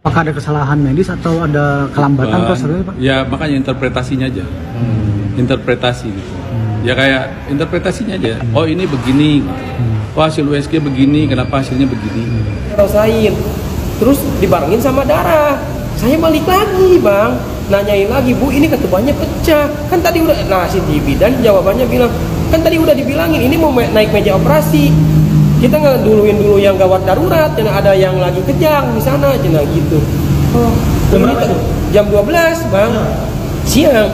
Apakah ada kesalahan medis atau ada kelambatan prosedurnya, Pak? Ya makanya interpretasinya aja, interpretasi gitu. Ya kayak interpretasinya aja. Oh ini begini, oh hasil USG begini, kenapa hasilnya begini? Rasain, terus dibarengin sama darah. Saya balik lagi bang, nanyain lagi, Bu ini ketubannya pecah. Kan tadi udah, nah si bidan jawabannya bilang, kan tadi udah dibilangin ini mau naik meja operasi. Kita nggak duluin dulu yang gawat darurat, dan ada yang lagi kejang di sana, cina gitu. Oh, jam 12 bang, siang.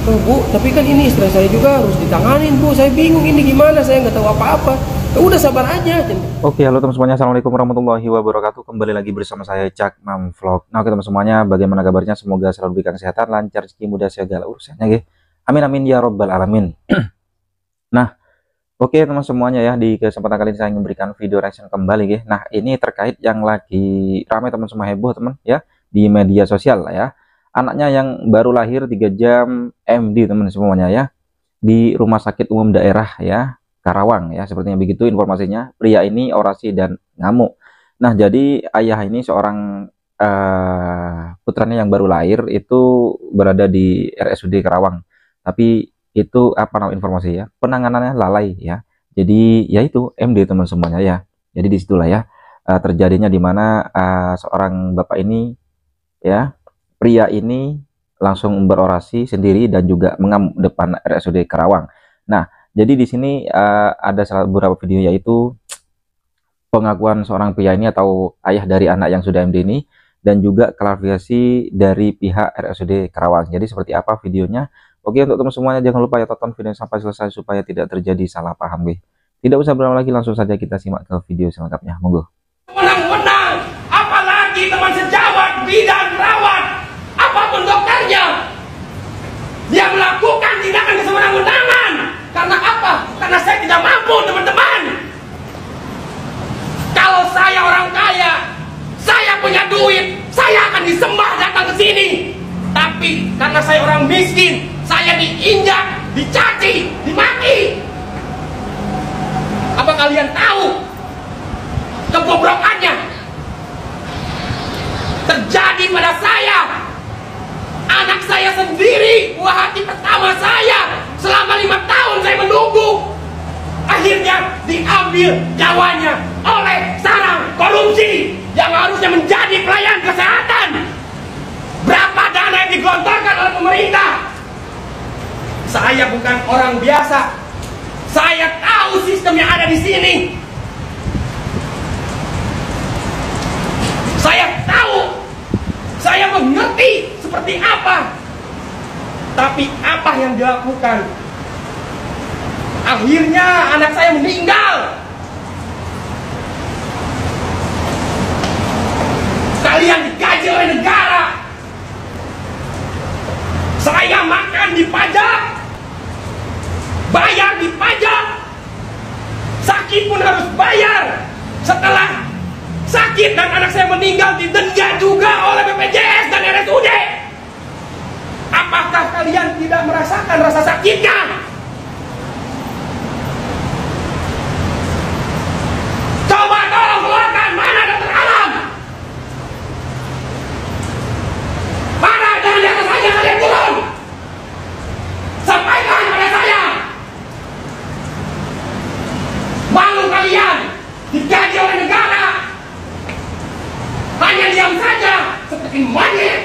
Oh, Bu, tapi kan ini istri saya juga harus ditanganin, Bu. Saya bingung ini gimana, saya nggak tahu apa-apa. Ya udah sabar aja. Oke, halo teman semuanya, assalamualaikum warahmatullahi wabarakatuh. Kembali lagi bersama saya Cak Mam Vlog. Nah, oke teman semuanya, bagaimana kabarnya? Semoga selalu diberikan kesehatan, lancar, rezeki, mudah segala urusannya, ya. Amin amin ya robbal alamin. Nah, oke teman semuanya ya, di kesempatan kali ini saya ingin memberikan video reaction kembali, ya. Nah, ini terkait yang lagi ramai teman semua, heboh teman ya di media sosial ya. Anaknya yang baru lahir 3 jam MD teman semuanya ya, di Rumah Sakit Umum Daerah ya Karawang ya, sepertinya begitu informasinya. Pria ini orasi dan ngamuk. Nah, jadi ayah ini seorang putranya yang baru lahir itu berada di RSUD Karawang, tapi itu apa nama informasi ya, penanganannya lalai ya. Jadi ya itu MD teman semuanya ya. Jadi disitulah ya terjadinya, dimana seorang bapak ini ya, pria ini langsung berorasi sendiri dan juga mengamuk depan RSUD Karawang. Nah, jadi di sini ada beberapa video, yaitu pengakuan seorang pria ini atau ayah dari anak yang sudah MD ini, dan juga klarifikasi dari pihak RSUD Karawang. Jadi seperti apa videonya? Oke, untuk teman semuanya jangan lupa ya tonton video sampai selesai supaya tidak terjadi salah paham, guys. Tidak usah berlama lagi, langsung saja kita simak ke video selengkapnya. Monggo. Menang-menang, apalagi teman sejawat, bidan, perawat, apapun dokternya, dia melakukan tindakan kesewenang-wenangan. Karena apa? Karena saya tidak mampu, teman-teman. Kalau saya orang kaya, saya punya duit, saya akan disembah datang ke sini. Tapi karena saya orang miskin, saya diinjak, dicaci, dimaki. Apa kalian tahu kebobrokannya terjadi pada saya? Anak saya sendiri, buah hati pertama saya, selama 5 tahun saya menunggu, akhirnya diambil nyawanya oleh sarang korupsi yang harusnya menjadi pelayan kesehatan. Berapa dana yang digelontorkan oleh pemerintah? Saya bukan orang biasa, saya tahu sistem yang ada di sini. Saya tahu, saya mengerti seperti apa. Tapi apa yang dilakukan? Akhirnya anak saya meninggal. Kalian digaji oleh negara. Saya makan di pajak, bayar di pajak, sakit pun harus bayar. Setelah sakit dan anak saya meninggal, didenda juga oleh BPJS dan RSUD. Apakah kalian tidak merasakan rasa sakitnya? Coba tolong keluarkan, mana dokter alam? Mana, jangan di atas saja, kalian turun. Sampaikan pada saya. Malu kalian, digaji oleh negara, hanya diam saja seperti monyet.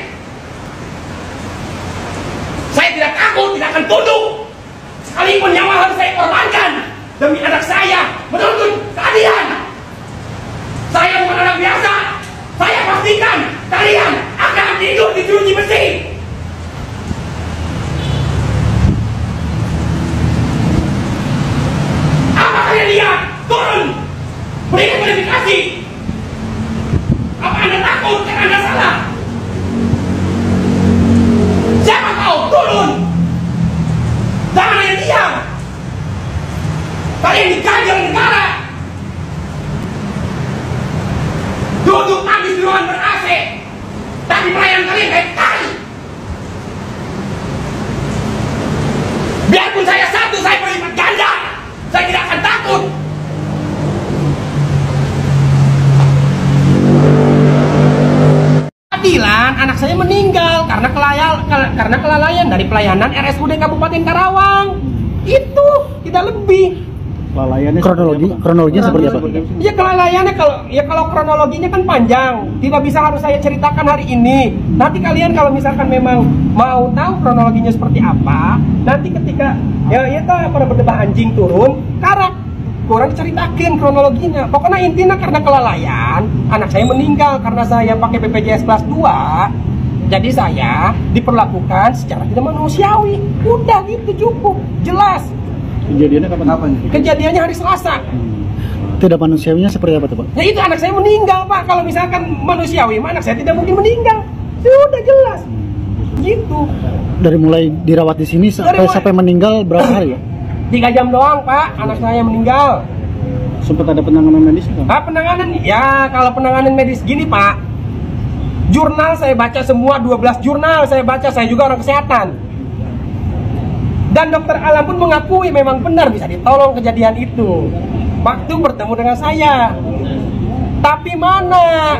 Saya tidak takut, tidak akan tunduk. Sekalipun nyawa harus saya korbankan demi anak saya menuntut keadilan. Saya bukan orang biasa. Saya pastikan kalian akan tidur di jeruji besi. Apa kalian lihat? Turun, berikan kualifikasi. Apa Anda takut karena Anda salah? Siapa tahu, turun. Jangan hanya diam. Kalian digaji oleh negara. Duduk habis di ruangan ber-AC, tapi pelayan kalian kayak tai. Keadilan, anak saya meninggal karena kelalaian dari pelayanan RSUD Kabupaten Karawang. Itu tidak lebih. Kronologinya seperti apa? Ya kelalaiannya kalau kronologinya kan panjang, tidak bisa harus saya ceritakan hari ini. Nanti kalian kalau misalkan memang mau tahu kronologinya seperti apa, nanti ketika ya itu pada berdebah anjing turun, karak kurang ceritakan kronologinya. Pokoknya intinya karena kelalaian, anak saya meninggal karena saya pakai BPJS kelas 2. Jadi saya diperlakukan secara tidak manusiawi. Udah gitu cukup, jelas. Kejadiannya kapan? Kejadiannya hari Selasa. Tidak manusiawinya seperti apa tuh, Pak? Ya itu anak saya meninggal, Pak. Kalau misalkan manusiawi, anak saya tidak mungkin meninggal. Sudah jelas. Gitu. Dari mulai dirawat di sini sampai meninggal berapa hari, Pak? 3 jam doang, Pak. Anak saya meninggal. Sempat ada penanganan medis, Pak? Penanganan, ya kalau penanganan medis gini, Pak. Jurnal saya baca semua, 12 jurnal saya baca. Saya juga orang kesehatan. Dan dokter alam pun mengakui memang benar bisa ditolong kejadian itu. Waktu bertemu dengan saya. Tapi mana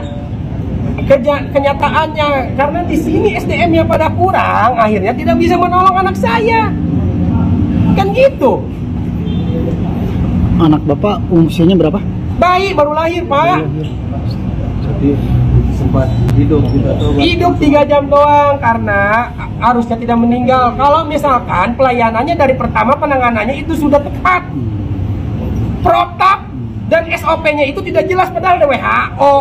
kenyataannya? Karena di sini SDM-nya pada kurang, akhirnya tidak bisa menolong anak saya. Kan gitu. Anak Bapak usianya berapa? Baik, baru lahir, Pak. Jadi sempat hidup 3 jam doang karena harusnya tidak meninggal. Kalau misalkan pelayanannya dari pertama penanganannya itu sudah tepat, protap dan SOP-nya itu tidak jelas, padahal ada WHO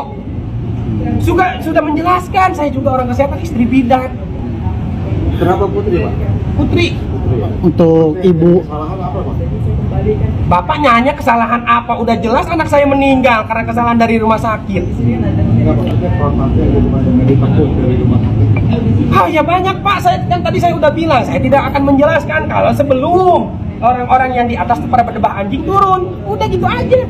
sudah menjelaskan. Saya juga orang kesehatan, istri bidan. Kenapa Putri, Pak? Putri. Untuk ibu, Bapaknya hanya kesalahan apa? Udah jelas anak saya meninggal karena kesalahan dari rumah sakit. Ya banyak, Pak. Tadi saya udah bilang, saya tidak akan menjelaskan kalau sebelum orang-orang yang di atas pada berdebah anjing turun. Udah gitu aja.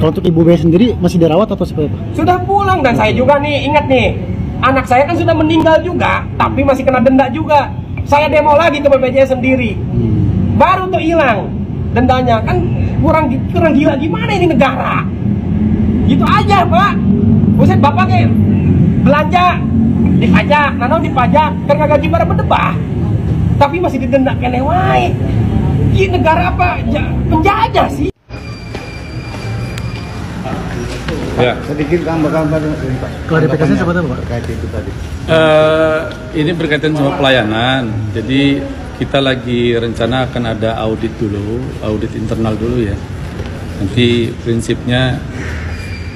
Kalau untuk ibu B sendiri masih dirawat atau seperti apa? Sudah pulang. Dan saya juga nih, ingat nih, anak saya kan sudah meninggal juga, tapi masih kena denda juga. Saya demo lagi ke BPJS sendiri, baru tuh hilang dendanya. Kan kurang gila gimana ini negara. Gitu aja, Pak. Buset, Bapak kayak belanja dipajak, nanau dipajak, karena gaji para berdebah, tapi masih didenda kene wae. Ini negara apa? Penjajah sih. Ya. Sedikit gambar-gambar klarifikasinya seperti apa, Pak? Terkait itu tadi. Ini berkaitan sama pelayanan. Jadi kita lagi rencana akan ada audit internal dulu ya. Nanti prinsipnya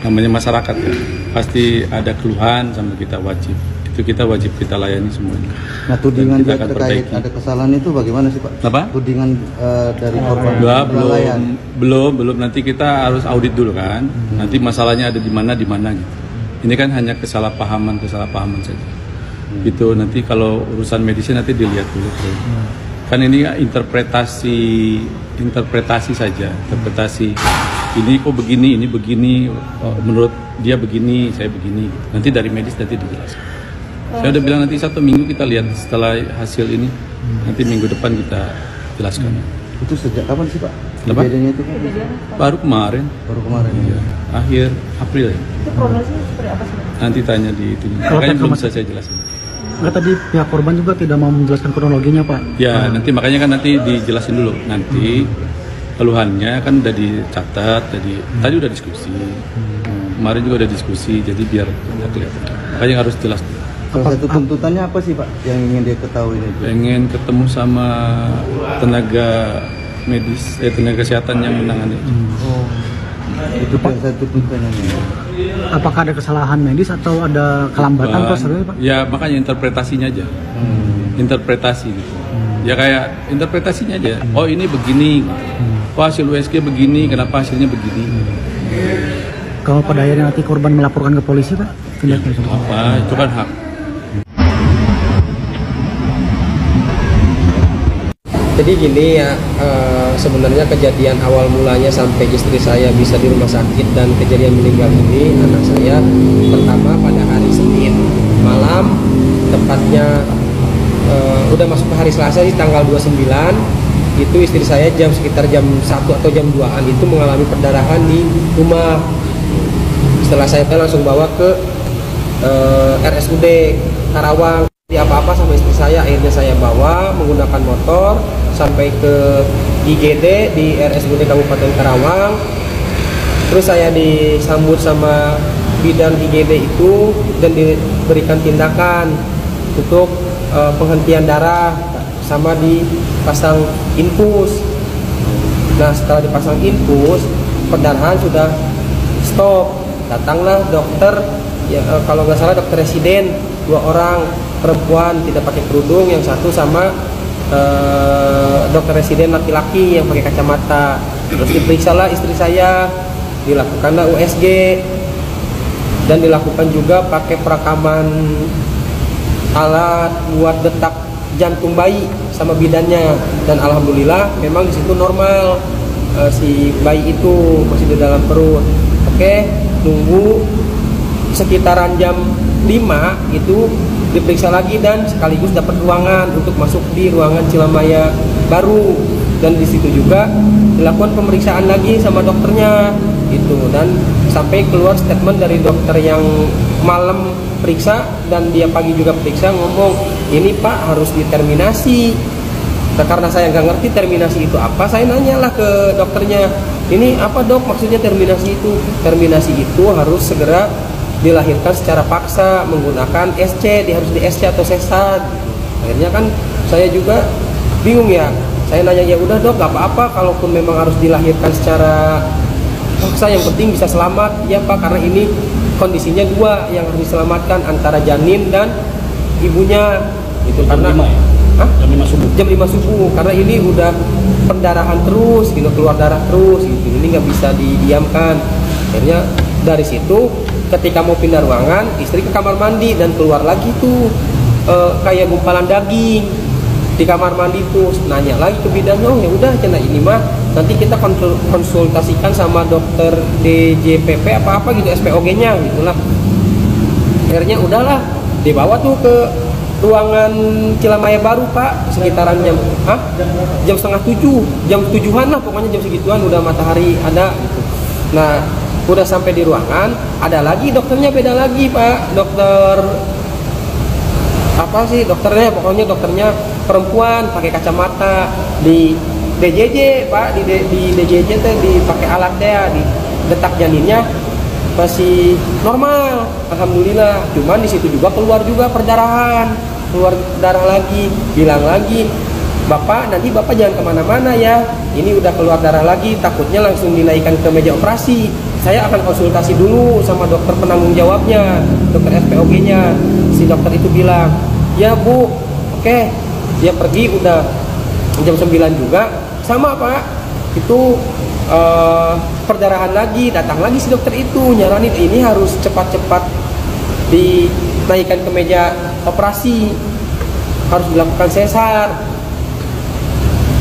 namanya masyarakat ya, pasti ada keluhan sama kita wajib. Itu kita wajib kita layani semuanya. Nah, tudingan dia terkait ada kesalahan itu bagaimana sih, Pak? Apa? Tudingan dari korban belum. Nanti kita harus audit dulu kan. Nanti masalahnya ada di mana gitu. Ini kan hanya kesalahpahaman saja. Gitu. Nanti kalau urusan medisnya nanti dilihat dulu. Kan ini interpretasi saja. Interpretasi. Ini kok begini, ini begini. Menurut dia begini, saya begini. Nanti dari medis nanti dijelaskan. Saya udah bilang nanti 1 minggu kita lihat setelah hasil ini. Nanti minggu depan kita jelaskan. Itu sejak kapan sih, Pak? Kenapa? Kejadiannya itu? Baru kemarin. Iya. Akhir April ya. Itu progresnya seperti apa sih? Nanti tanya di itu. Makanya belum bisa saya jelasin. Nggak, tadi pihak korban juga tidak mau menjelaskan kronologinya, Pak. Ya, nanti makanya kan nanti dijelasin dulu. Nanti keluhannya kan udah dicatat, tadi udah diskusi. Kemarin juga udah diskusi, jadi biar nggak kelihatan. Makanya harus jelas. Salah satu tuntutannya apa sih, Pak, yang ingin dia ketahui ini? Pengen ketemu sama tenaga medis, tenaga kesehatan yang menangani. Itu salah satu tuntutannya. Apakah ada kesalahan medis atau ada kelambatan prosedurnya, Pak? Ya makanya interpretasinya aja. Interpretasi gitu. Ya kayak interpretasinya aja. Oh ini begini. Oh hasil USG begini, kenapa hasilnya begini? Kalau pada akhirnya nanti korban melaporkan ke polisi, Pak, tindakan apa? Itu kan hak. Jadi gini ya, sebenarnya kejadian awal mulanya sampai istri saya bisa di rumah sakit dan kejadian meninggal ini anak saya pertama pada hari Senin malam, tepatnya udah masuk ke hari Selasa di tanggal 29, itu istri saya sekitar jam 1 atau jam 2-an itu mengalami perdarahan di rumah. Setelah saya langsung bawa ke RSUD Karawang. Di apa-apa sama istri saya, akhirnya saya bawa menggunakan motor sampai ke IGD di RSUD Kabupaten Karawang. Terus saya disambut sama bidan IGD itu dan diberikan tindakan untuk penghentian darah sama dipasang infus. Nah, setelah dipasang infus, perdarahan sudah stop. Datanglah dokter, ya, kalau nggak salah dokter residen, 2 orang perempuan tidak pakai kerudung, yang satu sama dokter residen laki-laki yang pakai kacamata. Terus diperiksalah istri saya, dilakukanlah USG dan dilakukan juga pakai perekaman alat buat detak jantung bayi sama bidannya, dan alhamdulillah memang di situ normal, si bayi itu masih di dalam perut. Oke, tunggu sekitaran jam 5 itu diperiksa lagi dan sekaligus dapat ruangan untuk masuk di ruangan Cilamaya baru, dan di situ juga dilakukan pemeriksaan lagi sama dokternya itu, dan sampai keluar statement dari dokter yang malam periksa dan dia pagi juga periksa, ngomong ini Pak harus diterminasi. Nah, karena saya nggak ngerti terminasi itu apa, saya nanyalah ke dokternya, ini apa dok maksudnya terminasi itu? Terminasi itu harus segera dilahirkan secara paksa menggunakan SC, dia harus di SC atau sesar. Akhirnya kan saya juga bingung ya, saya nanya ya udah dok gak apa-apa kalaupun memang harus dilahirkan secara paksa, yang penting bisa selamat ya Pak, karena ini kondisinya 2 yang harus diselamatkan antara janin dan ibunya itu. Karena jam 5 subuh karena ini udah pendarahan terus gitu, keluar darah terus gitu, ini nggak bisa didiamkan. Akhirnya dari situ ketika mau pindah ruangan, istri ke kamar mandi dan keluar lagi tuh kayak gumpalan daging di kamar mandi tuh. Nanya lagi ke bidan, oh ya udah cina ini mah nanti kita konsultasikan sama dokter DJPP apa gitu, SPOG-nya gitulah. Akhirnya udahlah dibawa tuh ke ruangan Cilamaya baru Pak, sekitaran jam setengah 7, jam 7-an lah pokoknya, jam segituan udah matahari ada gitu. Nah, udah sampai di ruangan, ada lagi dokternya beda lagi Pak, dokter apa sih dokternya, pokoknya dokternya perempuan pakai kacamata. Di DJJ Pak, di DJJ teh dipakai alat dia, di detak janinnya masih normal, alhamdulillah. Cuman di situ juga keluar juga perdarahan, keluar darah lagi. Bilang lagi, Bapak nanti Bapak jangan kemana-mana ya, ini udah keluar darah lagi, takutnya langsung dinaikkan ke meja operasi. Saya akan konsultasi dulu sama dokter penanggung jawabnya, dokter SPOG-nya. Si dokter itu bilang, ya Bu, oke. Dia pergi udah jam 9 juga, sama Pak, itu perdarahan lagi. Datang lagi si dokter itu nyaranin ini harus cepat-cepat dinaikkan ke meja operasi, harus dilakukan sesar.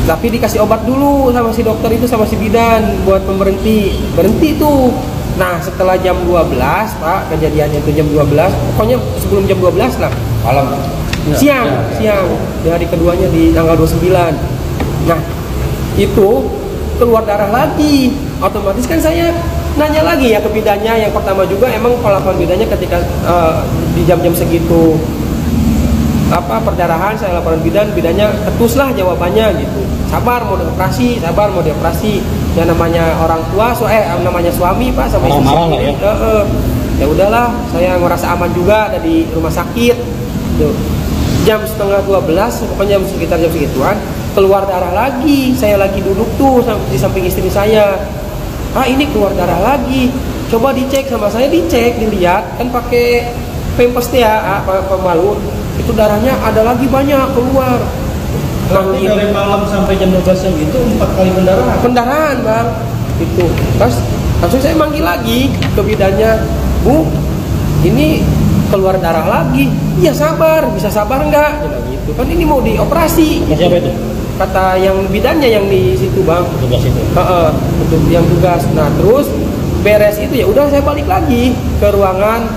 Tapi dikasih obat dulu sama si dokter itu, sama si bidan buat berhenti tuh. Nah, setelah jam 12 Pak, kejadiannya itu jam 12, pokoknya sebelum jam 12 lah, malam siang di hari keduanya di tanggal 29. Nah, itu keluar darah lagi, otomatis kan saya nanya lagi ya ke bidannya. Yang pertama juga emang pelakuan bidannya ketika di jam-jam segitu perdarahan, saya laporan bidannya ketus lah jawabannya gitu, sabar mau dioperasi, ya namanya orang tua, namanya suami Pak sama istri sendiri ya udahlah, saya ngerasa aman juga ada di rumah sakit tuh. Jam setengah 12 pokoknya sekitar jam segituan keluar darah lagi. Saya lagi duduk tuh di samping istri saya, ini keluar darah lagi, coba dicek sama saya, dilihat kan pakai pempes ya pembalut, itu darahnya ada lagi banyak keluar. Nanti dari malam sampai jam 12 jam itu 4 kali pendarahan Bang itu. Terus langsung saya manggil lagi ke bidannya, Bu ini keluar darah lagi. Iya sabar, bisa sabar enggak? Gitu kan ini mau dioperasi. Siapa itu? Kata yang bidannya yang di situ Bang. Tugas itu. Untuk yang tugas. Nah terus beres itu ya udah saya balik lagi ke ruangan.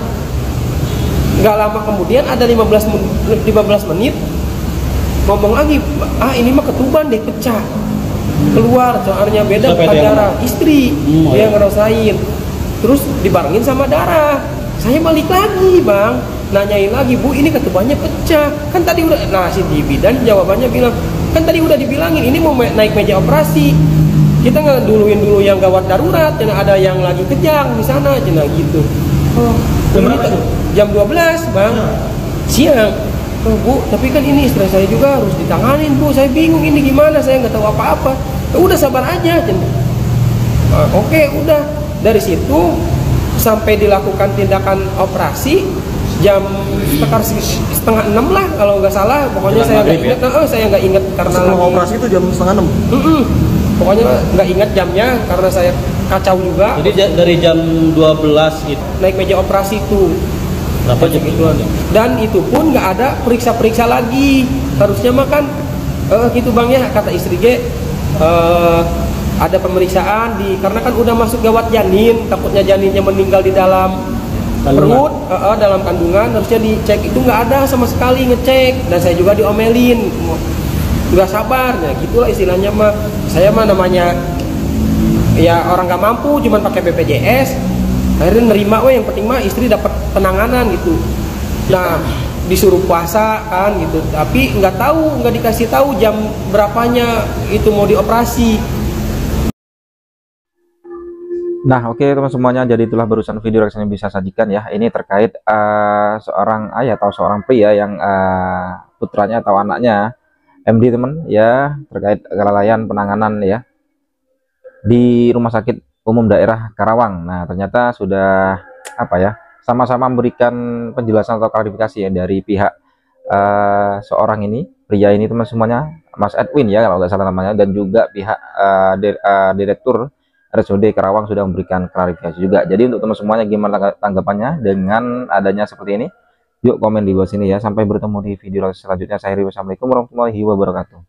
Nggak lama kemudian ada 15 menit ngomong lagi, ini mah ketuban deh, pecah keluar, soalnya beda bukan darah, istri dia ngerasain, terus dibarengin sama darah. saya balik lagi bang, nanyain lagi, Bu ini ketubannya pecah. Kan tadi udah, nah si di bidan jawabannya bilang, kan tadi udah dibilangin ini mau naik meja operasi. Kita nggak duluin dulu yang gawat darurat, dan ada yang lagi kejang di sana, cina gitu. Oh, ini jam 12 bang, siang. Oh, Bu, tapi kan ini istri saya juga harus ditanganin Bu, saya bingung ini gimana, saya nggak tahu apa-apa. Udah sabar aja, cina. Oke, udah. Dari situ sampai dilakukan tindakan operasi jam sekitar setengah 6 lah kalau nggak salah. Pokoknya saya nggak ingat, saya nggak ingat karena Sebelum operasi itu jam setengah 6. Pokoknya nggak ingat jamnya karena saya kacau juga. Jadi dari jam 12 gitu. Naik meja operasi itu. Berapa jam itu? Dan itu pun nggak ada periksa-periksa lagi. Harusnya mah kan gitu bang ya, kata istri G. Ada pemeriksaan karena kan udah masuk gawat janin, takutnya janinnya meninggal di dalam perut, dalam kandungan, harusnya dicek. Itu nggak ada sama sekali ngecek, dan saya juga diomelin, nggak sabar, ya gitulah istilahnya mah. Saya mah namanya ya orang nggak mampu, cuman pakai BPJS, akhirnya nerima, yang penting mah istri dapat penanganan gitu. Nah disuruh puasa kan gitu, tapi nggak tahu, nggak dikasih tahu jam berapanya itu mau dioperasi. Nah, oke teman semuanya, jadi itulah barusan video yang saya bisa sajikan ya. Ini terkait seorang ayah atau seorang pria yang putranya atau anaknya MD teman ya, terkait kelalaian penanganan ya di Rumah Sakit Umum Daerah Karawang. Nah, ternyata sudah sama-sama memberikan penjelasan atau klarifikasi ya dari pihak seorang ini, pria ini teman semuanya, Mas Edwin ya kalau nggak salah namanya, dan juga pihak Direktur RSUD Karawang sudah memberikan klarifikasi juga. Jadi untuk teman semuanya, gimana tanggapannya dengan adanya seperti ini? Yuk komen di bawah sini ya. Sampai bertemu di video selanjutnya. Saya Rio, assalamualaikum warahmatullahi wabarakatuh.